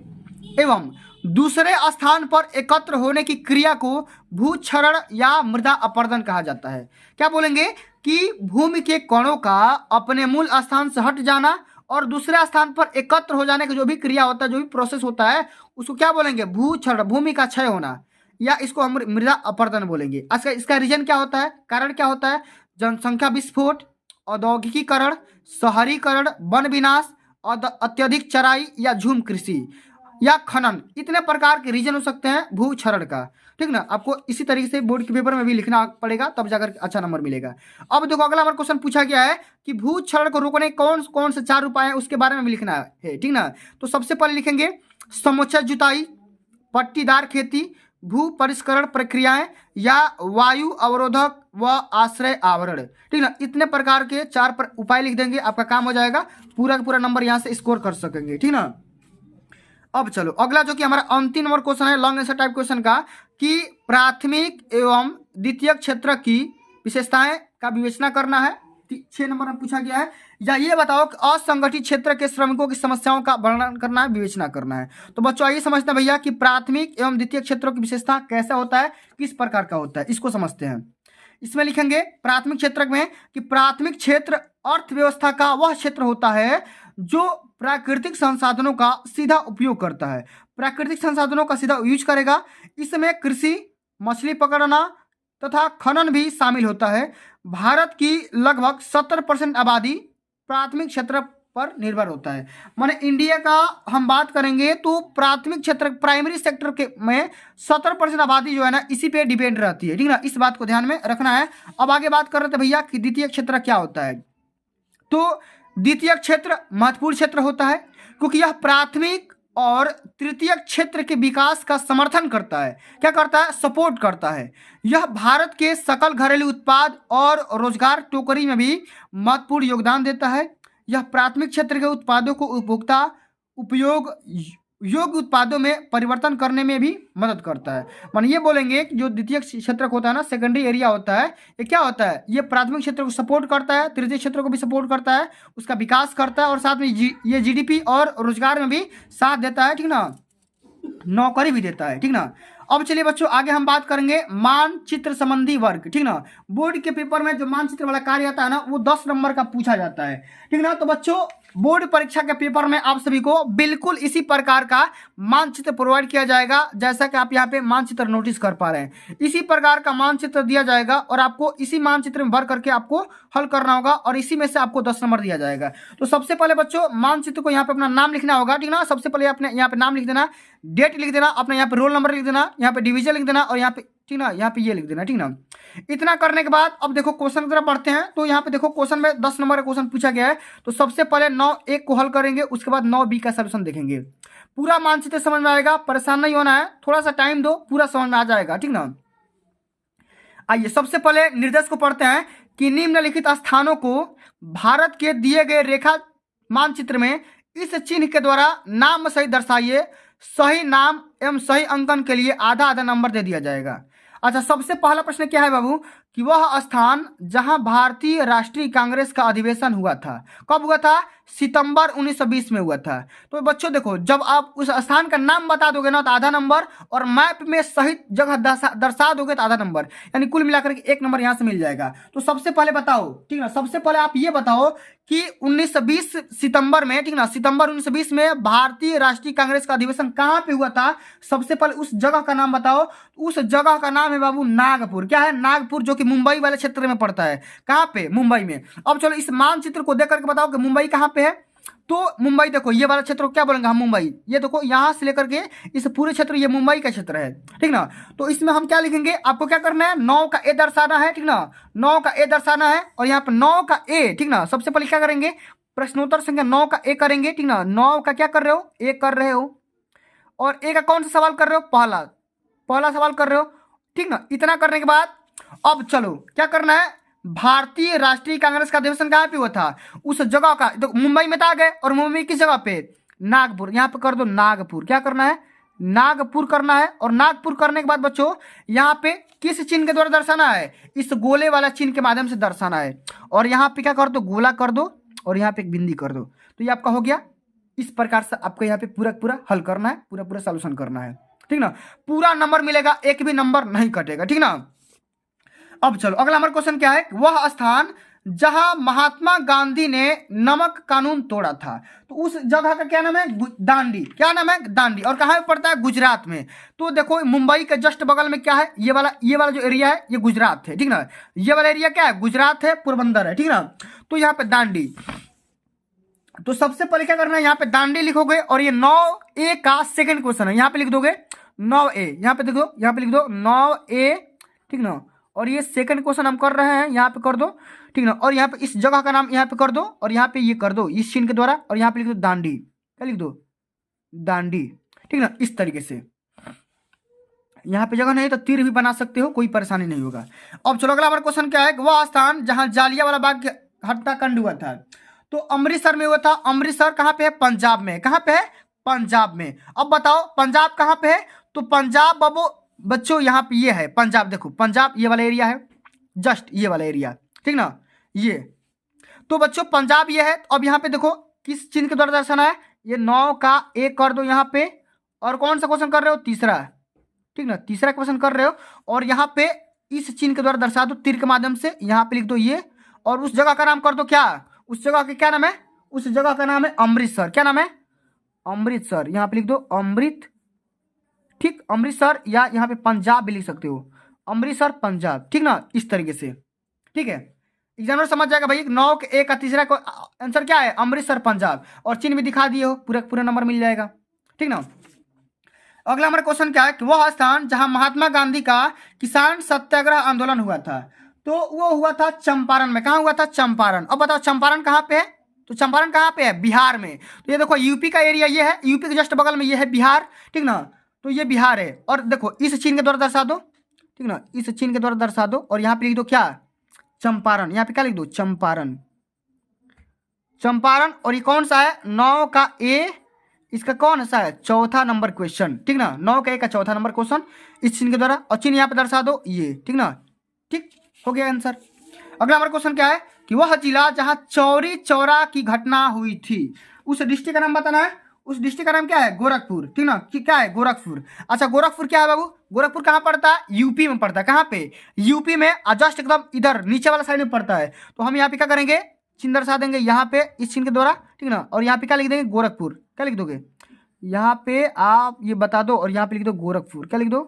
एवं दूसरे स्थान पर एकत्र होने की क्रिया को भूक्षरण या मृदा अपरदन कहा जाता है। क्या बोलेंगे कि भूमि के कणों का अपने मूल स्थान से हट जाना और दूसरे स्थान पर एकत्र हो जाने की जो भी क्रिया होता है, जो भी प्रोसेस होता है, उसको क्या बोलेंगे, भूक्षरण, भूमि का क्षय होना, या इसको हम मृदा अपरदन बोलेंगे। अच्छा, इसका रीजन क्या होता है, कारण क्या होता है, जनसंख्या विस्फोट, औद्योगिकीकरण, शहरीकरण, वन विनाश, अत्यधिक चराई या झूम कृषि या खनन, इतने प्रकार के रीजन हो सकते हैं भूक्षरण का। ठीक ना। आपको इसी तरीके से बोर्ड के पेपर में भी लिखना पड़ेगा, तब जाकर अच्छा नंबर मिलेगा। अब देखो अगला हमारा क्वेश्चन पूछा गया है कि भूक्षरण को रोकने कौन कौन से 4 उपाय हैं, उसके बारे में भी लिखना है। ठीक ना। तो सबसे पहले लिखेंगे समुचित जुताई, पट्टीदार खेती, भू परिष्करण प्रक्रियाएं या वायु अवरोधक व आश्रय आवरण। ठीक ना। इतने प्रकार के 4 उपाय लिख देंगे, आपका काम हो जाएगा, पूरा का पूरा नंबर यहाँ से स्कोर कर सकेंगे। ठीक ना। अब चलो अगला जो कि हमारा अंतिम नंबर क्वेश्चन है, लॉन्ग आंसर टाइप क्वेश्चन का, कि प्राथमिक एवं द्वितीयक क्षेत्र की विशेषताएं का विवेचना करना है। 6 नंबर में पूछा गया है। या ये बताओ कि असंगठित क्षेत्र के श्रमिकों की समस्याओं का वर्णन करना है, विवेचना करना है। तो बच्चों आइए समझते हैं भैया कि प्राथमिक एवं द्वितीय क्षेत्रों की विशेषता कैसा होता है, किस प्रकार का होता है, इसको समझते हैं। इसमें लिखेंगे प्राथमिक क्षेत्र में कि प्राथमिक क्षेत्र अर्थव्यवस्था का वह क्षेत्र होता है जो प्राकृतिक संसाधनों का सीधा उपयोग करता है, प्राकृतिक संसाधनों का सीधा यूज करेगा। इसमें कृषि, मछली पकड़ना तथा खनन भी शामिल होता है। भारत की लगभग 70% आबादी प्राथमिक क्षेत्र पर निर्भर होता है। माने इंडिया का हम बात करेंगे तो प्राथमिक क्षेत्र, प्राइमरी सेक्टर के में 70% आबादी जो है ना, इसी पे डिपेंड रहती है। ठीक ना। इस बात को ध्यान में रखना है। अब आगे बात कर रहे थे भैया कि द्वितीय क्षेत्र क्या होता है। तो द्वितीय क्षेत्र महत्वपूर्ण क्षेत्र होता है क्योंकि यह प्राथमिक और तृतीय क्षेत्र के विकास का समर्थन करता है। क्या करता है? सपोर्ट करता है। यह भारत के सकल घरेलू उत्पाद और रोजगार टोकरी में भी महत्वपूर्ण योगदान देता है। यह प्राथमिक क्षेत्र के उत्पादों को उपभोक्ता उपयोग योग्य उत्पादों में परिवर्तन करने में भी मदद करता है। मान ये बोलेंगे कि जो द्वितीय क्षेत्र होता है ना, सेकेंडरी एरिया होता है, ये क्या होता है? ये प्राथमिक क्षेत्र को सपोर्ट करता है, तृतीय क्षेत्र को भी सपोर्ट करता है, उसका विकास करता है और साथ में ये जीडीपी और रोजगार में भी साथ देता है, ठीक ना, नौकरी भी देता है, ठीक ना। अब चलिए बच्चों आगे हम बात करेंगे मानचित्र संबंधी वर्ग, ठीक ना। बोर्ड के पेपर में जो मानचित्र वाला कार्य आता है ना, वो 10 नंबर का पूछा जाता है, ठीक ना। तो बच्चों बोर्ड परीक्षा के पेपर में आप सभी को बिल्कुल इसी प्रकार का मानचित्र प्रोवाइड किया जाएगा, जैसा कि आप यहाँ पे मानचित्र नोटिस कर पा रहे हैं। इसी प्रकार का मानचित्र दिया जाएगा और आपको इसी मानचित्र में भर करके आपको हल करना होगा और इसी में से आपको 10 नंबर दिया जाएगा। तो सबसे पहले बच्चों मानचित्र को यहाँ पे अपना नाम लिखना होगा, ठीक ना। सबसे पहले अपने यहाँ पे नाम लिख देना, डेट लिख देना, अपना यहाँ पे रोल नंबर लिख देना, यहाँ पे डिवीजन लिख देना और यहाँ पे, ठीक ना, यहाँ पे ये लिख देना, ठीक ना। इतना करने के बाद अब देखो क्वेश्चन की तरफ बढ़ते हैं। तो यहाँ पे देखो क्वेश्चन में 10 नंबर का क्वेश्चन पूछा गया है। तो सबसे पहले 9A को हल करेंगे, उसके बाद 9B का सलूशन देखेंगे। पूरा मानचित्र समझ में आएगा, परेशान नहीं होना है, थोड़ा सा टाइम दो, पूरा समझ में आ जाएगा, ठीक ना। आइए सबसे पहले निर्देश को पढ़ते हैं कि निम्नलिखित स्थानों को भारत के दिए गए रेखा मानचित्र में इस चिन्ह के द्वारा नाम सहित दर्शाइए। सही नाम एवं सही अंकन के लिए आधा आधा नंबर दे दिया जाएगा। अच्छा, सबसे पहला प्रश्न क्या है बाबू कि वह स्थान जहां भारतीय राष्ट्रीय कांग्रेस का अधिवेशन हुआ था, कब हुआ था? सितंबर 1920 में हुआ था। तो बच्चों देखो, जब आप उस स्थान का नाम बता दोगे ना तो आधा नंबर, और मैप में सही जगह दर्शा दोगे तो आधा नंबर, यानी कुल मिलाकर के 1 नंबर यहां से मिल जाएगा। तो सबसे पहले बताओ, ठीक ना, सबसे पहले आप ये बताओ कि 1920 सितंबर में, ठीक ना, सितंबर 1920 में भारतीय राष्ट्रीय कांग्रेस का अधिवेशन कहाँ पे हुआ था? सबसे पहले उस जगह का नाम बताओ। उस जगह का नाम है बाबू नागपुर। क्या है? नागपुर, जो कि मुंबई वाले क्षेत्र में पड़ता है। कहाँ पे? मुंबई में। अब चलो इस मानचित्र को देख करके बताओ कि मुंबई कहाँ पे है। तो मुंबई देखो, ये वाला क्षेत्र को क्या बोलेंगे हम? मुंबई। ये देखो यहां से लेकर के इस पूरे क्षेत्र, ये मुंबई का क्षेत्र है, ठीक ना। तो इसमें हम क्या लिखेंगे? आपको क्या करना है? 9 का ए दर्शाना है, ठीक ना, 9 का ए दर्शाना है। और यहाँ पे 9 का ए, ठीक ना, सबसे पहले क्या करेंगे? प्रश्नोत्तर संख्या 9 का ए करेंगे, ठीक ना। 9 का क्या कर रहे हो? ए कर रहे हो। और ए का कौन सा सवाल कर रहे हो? पहला सवाल कर रहे हो, ठीक ना। इतना करने के बाद अब चलो क्या करना है? भारतीय राष्ट्रीय कांग्रेस का अधिवेशन कहाँ पे हुआ था? उस जगह का, तो मुंबई में तो आ गए, और मुंबई किस जगह पे? नागपुर। यहाँ पे कर दो नागपुर। क्या करना है? नागपुर करना है। और नागपुर करने के बाद बच्चों यहाँ पे किस चिन्ह के द्वारा दर्शाना है? इस गोले वाला चिन्ह के माध्यम से दर्शाना है। और यहाँ पे क्या कर दो? गोला कर दो और यहाँ पे एक बिंदी कर दो। तो ये आपका हो गया। इस प्रकार से आपको यहाँ पे पूरा हल करना है, पूरा सॉल्यूशन करना है, ठीक ना। पूरा नंबर मिलेगा, एक भी नंबर नहीं कटेगा, ठीक ना। अब चलो अगला हमारा क्वेश्चन क्या है? वह स्थान जहां महात्मा गांधी ने नमक कानून तोड़ा था, तो उस जगह का क्या नाम है? दांडी। क्या नाम है? दांडी। और कहाँ पे पड़ता है? गुजरात में। तो देखो मुंबई के जस्ट बगल में क्या है? ये वाला जो एरिया है ये गुजरात है, ठीक ना। ये वाला एरिया क्या है? गुजरात है, पोरबंदर है, ठीक ना। तो यहाँ पे दांडी। तो सबसे पहले क्या करना है? यहाँ पे दांडी लिखोगे और ये 9A का सेकंड क्वेश्चन है, यहाँ पे लिख दोगे 9A। यहाँ पे देखो, यहाँ पे लिख दो 9A, ठीक ना। और ये सेकंड क्वेश्चन हम कर रहे हैं, यहाँ पे कर दो, ठीक ना। और यहाँ पे इस जगह का नाम यहाँ पे कर दो और यहाँ पे ये कर दो इस चिन्ह के द्वारा, और यहाँ पे लिख दो दांडी। क्या लिख दो? दांडी, ठीक ना। इस तरीके से यहाँ पे जगह नहीं तो तीर भी बना सकते हो, कोई परेशानी नहीं होगा। अब चलो अगला हमारा क्वेश्चन क्या है? वह स्थान जहां जालियांवाला बाग हत्याकांड हुआ था, तो अमृतसर में हुआ था। अमृतसर कहाँ पे है? पंजाब में। कहाँ पे है? पंजाब में। अब बताओ पंजाब कहाँ पे है? तो पंजाब बाबू बच्चों यहाँ पे ये है पंजाब। देखो पंजाब ये वाला एरिया है, जस्ट ये वाला एरिया, ठीक ना, ये। तो बच्चों पंजाब ये है। अब यहाँ पे देखो किस चिन्ह के द्वारा दर्शाना है? ये 9 का ए कर दो यहाँ पे। और कौन सा क्वेश्चन कर रहे हो? तीसरा, ठीक ना, तीसरा क्वेश्चन कर रहे हो। और यहाँ पे इस चिन्ह के द्वारा दर्शा दो तीर के माध्यम से, यहाँ पे लिख दो ये। और उस जगह का नाम कर दो क्या? उस जगह का क्या नाम है? उस जगह का नाम है अमृतसर। क्या नाम है? अमृतसर। यहाँ पे लिख दो अमृत, ठीक, अमृतसर, या यहाँ पे पंजाब भी लिख सकते हो, अमृतसर पंजाब, ठीक ना। इस तरीके से, ठीक है, एग्जामिनर समझ जाएगा भाई। 9A का तीसरा को आंसर क्या है? अमृतसर पंजाब। और चिन्ह भी दिखा दिए हो, पूरा नंबर मिल जाएगा, ठीक ना। अगला हमारा क्वेश्चन क्या है कि वह स्थान जहां महात्मा गांधी का किसान सत्याग्रह आंदोलन हुआ था, तो वो हुआ था चंपारण में। कहाँ हुआ था? चंपारण। अब बताओ चंपारण कहाँ पे है? तो चंपारण कहाँ पे है? बिहार में। तो ये देखो यूपी का एरिया ये है, यूपी के जस्ट बगल में ये है बिहार, ठीक ना। तो ये बिहार है। और देखो इस चिन्ह के द्वारा दर्शा दो, ठीक ना, इस चिन्ह के द्वारा दर्शा दो और यहाँ पे लिख दो क्या? चंपारण। यहाँ पे क्या लिख दो? चंपारण। चंपारण। और ये कौन सा है? 9 का ए, इसका कौन सा है? चौथा नंबर क्वेश्चन, ठीक ना। 9 का ए का चौथा नंबर क्वेश्चन इस चिन्ह के द्वारा, और चिन्ह यहाँ पे दर्शा दो ये, ठीक ना। ठीक हो गया आंसर। अगला हमारा क्वेश्चन क्या है कि वह जिला जहां चौरी चौरा की घटना हुई थी, उस डिस्ट्रिक्ट का नाम बताना है। उस डिस्ट्रिक्ट का नाम क्या है? गोरखपुर, ठीक ना। कि क्या है? गोरखपुर। अच्छा गोरखपुर क्या है बाबू? गोरखपुर कहाँ पड़ता है? यूपी में पड़ता है। कहाँ पे? यूपी में, जस्ट एकदम इधर नीचे वाला साइड में पड़ता है। तो हम यहाँ पे क्या करेंगे? चिन्ह दर्शा देंगे यहाँ पे इस चिन्ह के द्वारा, ठीक ना। और यहाँ पे क्या लिख देंगे? गोरखपुर। क्या लिख दोगे? यहाँ पे आप ये बता दो और यहाँ पे लिख दो गोरखपुर। क्या लिख दो?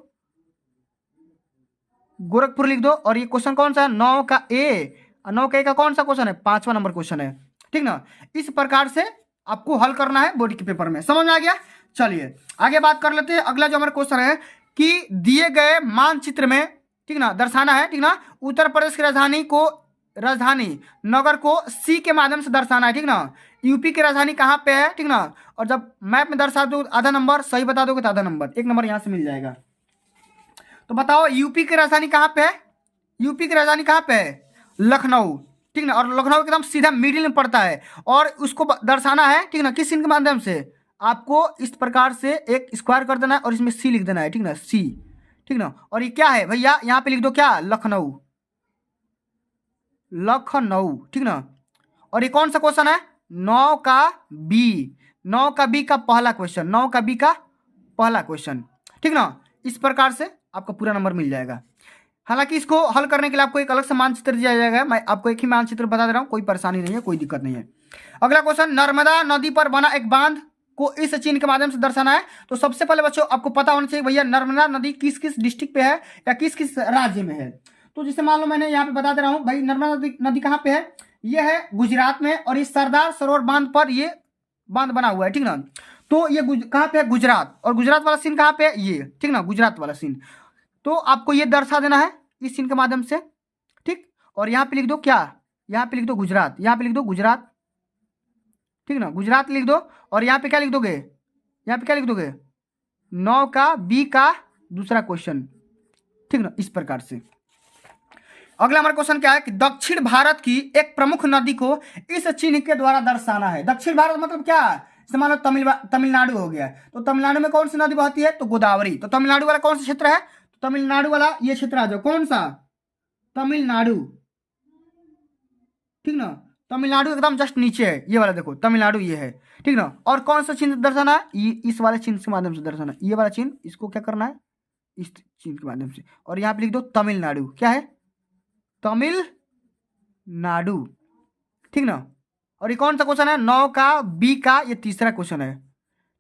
गोरखपुर लिख दो। और ये क्वेश्चन कौन सा है? 9 का ए। 9 का ए का कौन सा क्वेश्चन है? 5वां नंबर क्वेश्चन है, ठीक ना। इस प्रकार से आपको हल करना है बोर्ड के पेपर में। समझ में आ गया? चलिए आगे बात कर लेते हैं। अगला जो हमारा क्वेश्चन है कि दिए गए मानचित्र में, ठीक ना, दर्शाना है, ठीक ना, उत्तर प्रदेश की राजधानी नगर को सी के माध्यम से दर्शाना है, ठीक ना। यूपी की राजधानी कहाँ पे है, ठीक ना। और जब मैप में दर्शा दो आधा नंबर, सही बता दोगे तो आधा नंबर, 1 नंबर यहाँ से मिल जाएगा। तो बताओ यूपी की राजधानी कहाँ पे है? यूपी की राजधानी कहाँ पे है? लखनऊ, ठीक ना। और लखनऊ एकदम सीधा मिडिल में पड़ता है और उसको दर्शाना है, ठीक ना, किस चिन्ह के माध्यम से? आपको इस प्रकार से एक स्क्वायर कर देना है और इसमें सी लिख देना है, ठीक ना, सी, ठीक ना। और ये क्या है भैया? यहाँ पे लिख दो क्या? लखनऊ। लखनऊ, ठीक ना। और ये कौन सा क्वेश्चन है? 9 का बी। 9 का बी का पहला क्वेश्चन, 9 का बी का पहला क्वेश्चन, ठीक ना। इस प्रकार से आपको पूरा नंबर मिल जाएगा। हालांकि इसको हल करने के लिए आपको एक अलग से मानचित्र दिया जाएगा। मैं आपको एक ही मानचित्र बता दे रहा हूँ, कोई परेशानी नहीं है, कोई दिक्कत नहीं है। अगला क्वेश्चन, नर्मदा नदी पर बना एक बांध को इस चिन्ह के माध्यम से दर्शाना है। तो सबसे पहले बच्चों आपको पता होना चाहिए भैया नर्मदा नदी किस किस डिस्ट्रिक्ट पे है या किस किस राज्य में है। तो जैसे मान लो मैंने यहाँ पे बता दे रहा हूँ भाई, नर्मदा नदी कहाँ पे है? ये है गुजरात में और इस सरदार सरोवर बांध पर ये बांध बना हुआ है, ठीक ना। तो ये कहाँ पे है? गुजरात। और गुजरात वाला सीन कहाँ पे है? ये, ठीक ना, गुजरात वाला सीन। तो आपको ये दर्शा देना है इस चिन्ह के माध्यम से, ठीक। और यहाँ पे लिख दो क्या? यहाँ पे लिख दो गुजरात। यहाँ पे लिख दो गुजरात, ठीक ना, गुजरात लिख दो। और यहाँ पे क्या लिख दोगे? यहाँ पे क्या लिख दोगे? 9 का बी का दूसरा क्वेश्चन, ठीक ना, इस प्रकार से। अगला हमारा क्वेश्चन क्या है कि दक्षिण भारत की एक प्रमुख नदी को इस चिन्ह के द्वारा दर्शाना है। दक्षिण भारत मतलब क्या? जैसे मान लो तमिलनाडु हो गया, तो तमिलनाडु में कौन सी नदी बहती है? तो गोदावरी। तो तमिलनाडु वाला कौन सा क्षेत्र है? तो तमिलनाडु वाला ये क्षेत्र आ जाओ, कौन सा? तमिलनाडु, ठीक ना। तमिलनाडु एकदम जस्ट नीचे है, ये वाला देखो तमिलनाडु ये है, ठीक ना। और कौन सा चिन्ह दर्शाना है? इस वाले चिन्ह के माध्यम से दर्शाना है। ये वाला चिन्ह, इसको क्या करना है? इस चिन्ह के माध्यम से। और यहाँ पे लिख दो तमिलनाडु। क्या है? तमिलनाडु, ठीक ना। और ये कौन सा क्वेश्चन है? 9 का बी का ये तीसरा क्वेश्चन है,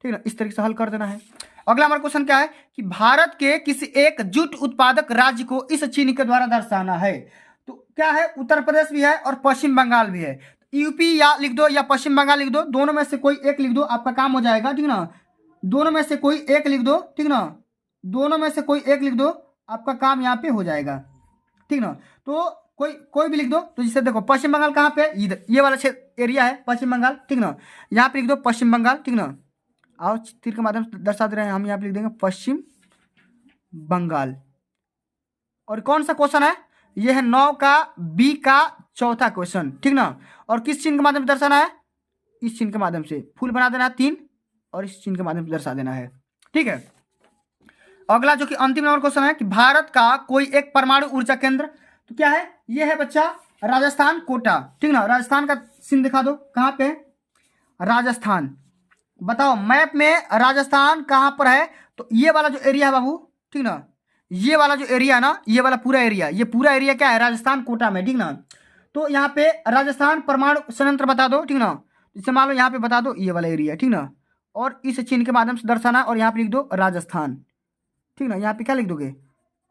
ठीक ना। इस तरीके से हल कर देना है। अगला हमारा क्वेश्चन क्या है कि भारत के किसी एक जूट उत्पादक राज्य को इस चिन्ह के द्वारा दर्शाना है। तो क्या है? उत्तर प्रदेश भी है और पश्चिम बंगाल भी है। यूपी या लिख दो या पश्चिम बंगाल लिख दो, दोनों में से कोई एक लिख दो, आपका काम हो जाएगा, ठीक ना। दोनों में से कोई एक लिख दो, ठीक ना। दोनों में से कोई एक लिख दो, आपका काम यहाँ पे हो जाएगा, ठीक ना। तो कोई भी लिख दो। तो जिससे देखो पश्चिम बंगाल कहाँ पे है? इधर ये वाला एरिया है पश्चिम बंगाल, ठीक ना। यहाँ पे लिख दो पश्चिम बंगाल, ठीक ना। आओ तीर के माध्यम से दर्शा दे रहे हैं हम, यहाँ पे लिख देंगे पश्चिम बंगाल। और कौन सा क्वेश्चन है? ये है 9 का बी का चौथा क्वेश्चन, ठीक ना। और किस चिन्ह के माध्यम से दर्शाना है? इस चिन्ह के माध्यम से फूल बना देना है 3 और इस चिन्ह के माध्यम से दर्शा देना है, ठीक है। अगला जो कि अंतिम नंबर क्वेश्चन है कि भारत का कोई एक परमाणु ऊर्जा केंद्र, तो क्या है? ये है बच्चा राजस्थान कोटा, ठीक ना। राजस्थान का सीन दिखा दो, कहाँ पे? राजस्थान। बताओ मैप में राजस्थान कहाँ पर है? तो ये वाला जो एरिया है बाबू, ठीक ना, ये वाला जो एरिया है ना, ये वाला पूरा एरिया, ये पूरा एरिया क्या है? राजस्थान कोटा में, ठीक ना। तो यहाँ पे राजस्थान परमाणु संयंत्र बता दो, ठीक ना। जैसे मान लो यहाँ पे बता दो ये वाला एरिया, ठीक ना। और इस चिन्ह के माध्यम से दर्शाना और यहाँ पे लिख दो राजस्थान, ठीक ना। यहाँ पे क्या लिख दोगे?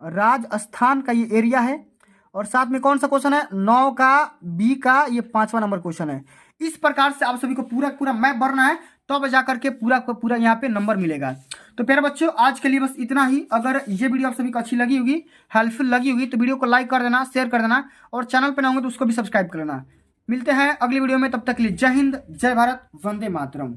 राजस्थान का ये एरिया है। और साथ में कौन सा क्वेश्चन है? 9 का बी का ये 5वां नंबर क्वेश्चन है। इस प्रकार से आप सभी को पूरा मैप भरना है, तब जाकर के पूरा यहाँ पे नंबर मिलेगा। तो प्यारे बच्चों आज के लिए बस इतना ही। अगर ये वीडियो आप सभी को अच्छी लगी होगी, हेल्पफुल लगी होगी, तो वीडियो को लाइक कर देना, शेयर कर देना और चैनल पर ना होंगे तो उसको भी सब्सक्राइब कर लेना। मिलते हैं अगली वीडियो में, तब तक के लिए जय हिंद, जय भारत, वंदे मातरम।